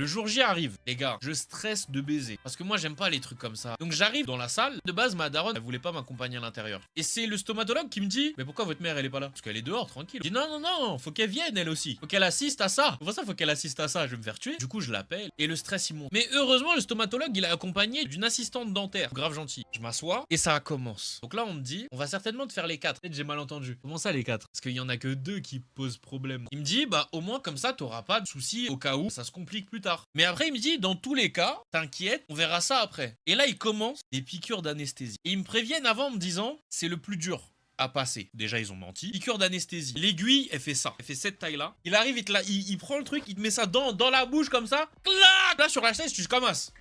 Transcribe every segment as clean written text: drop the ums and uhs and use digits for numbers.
Le jour J arrive, les gars, je stresse de baiser. Parce que moi, j'aime pas les trucs comme ça. Donc j'arrive dans la salle. De base, ma daronne, elle voulait pas m'accompagner à l'intérieur. Et c'est le stomatologue qui me dit, mais pourquoi votre mère, elle est pas là? Parce qu'elle est dehors, tranquille. Je dis, non, non, non, faut qu'elle vienne, elle aussi. Faut qu'elle assiste à ça. Pour ça, faut qu'elle assiste à ça. Je vais me faire tuer. Du coup, je l'appelle. Et le stress, il monte. Mais heureusement, le stomatologue, il est accompagné d'une assistante dentaire. Grave gentil. Je m'assois et ça commence. Donc là, on me dit, on va certainement te faire les 4. Peut-être j'ai mal entendu. Comment ça, les 4? Parce qu'il y en a que 2 qui posent problème. Il me dit, bah, au moins, comme ça, t'auras pas de soucis au cas où ça se complique plus tard. Mais après, il me dit, dans tous les cas, t'inquiète, on verra ça après. Et là, il commence des piqûres d'anesthésie. Et ils me préviennent avant en me disant, c'est le plus dur à passer. Déjà, ils ont menti. Piqûre d'anesthésie. L'aiguille, elle fait ça. Elle fait cette taille-là. Il arrive, il prend le truc, il te met ça dans la bouche comme ça. Clac! Là, sur la chaise, tu commences.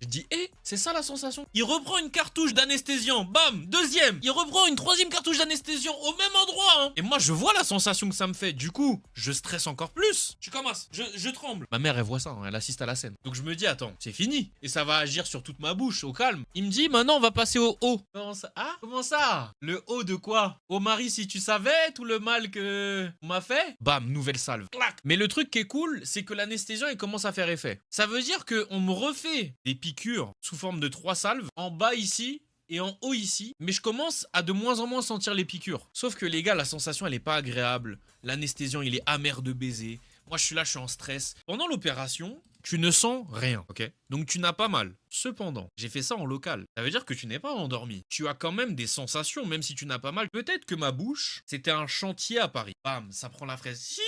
Je dis, c'est ça la sensation. Il reprend une cartouche d'anesthésiant, bam, deuxième. Il reprend une troisième cartouche d'anesthésiant au même endroit, hein. Et moi, je vois la sensation que ça me fait. Du coup, je stresse encore plus. Je commence, je tremble. Ma mère, elle voit ça, hein, elle assiste à la scène. Donc je me dis, attends, c'est fini. Et ça va agir sur toute ma bouche, au calme. Il me dit, maintenant, on va passer au haut. Comment ça? Ah, comment ça? Le haut de quoi? Oh Marie, si tu savais tout le mal que on m'a fait. Bam, nouvelle salve. Clac. Mais le truc qui est cool, c'est que l'anesthésiant, il commence à faire effet. Ça veut dire qu'on me refait des piqûres sous forme de 3 salves, en bas ici et en haut ici, mais je commence à de moins en moins sentir les piqûres. Sauf que les gars, la sensation elle est pas agréable, l'anesthésiant il est amer de baiser, moi je suis là, je suis en stress. Pendant l'opération, tu ne sens rien, ok? Donc tu n'as pas mal. Cependant, j'ai fait ça en local. Ça veut dire que tu n'es pas endormi. Tu as quand même des sensations, même si tu n'as pas mal. Peut-être que ma bouche, c'était un chantier à Paris. Bam, ça prend la fraise.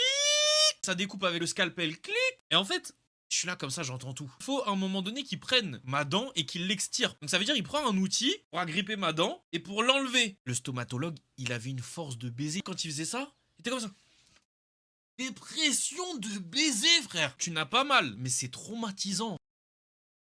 Ça découpe avec le scalpel, clic. Et en fait, je suis là comme ça, j'entends tout. Il faut à un moment donné qu'il prenne ma dent et qu'il l'extire. Donc ça veut dire qu'il prend un outil pour agripper ma dent et pour l'enlever. Le stomatologue, il avait une force de baiser. Quand il faisait ça, il était comme ça. Des pressions de baiser, frère. Tu n'as pas mal, mais c'est traumatisant.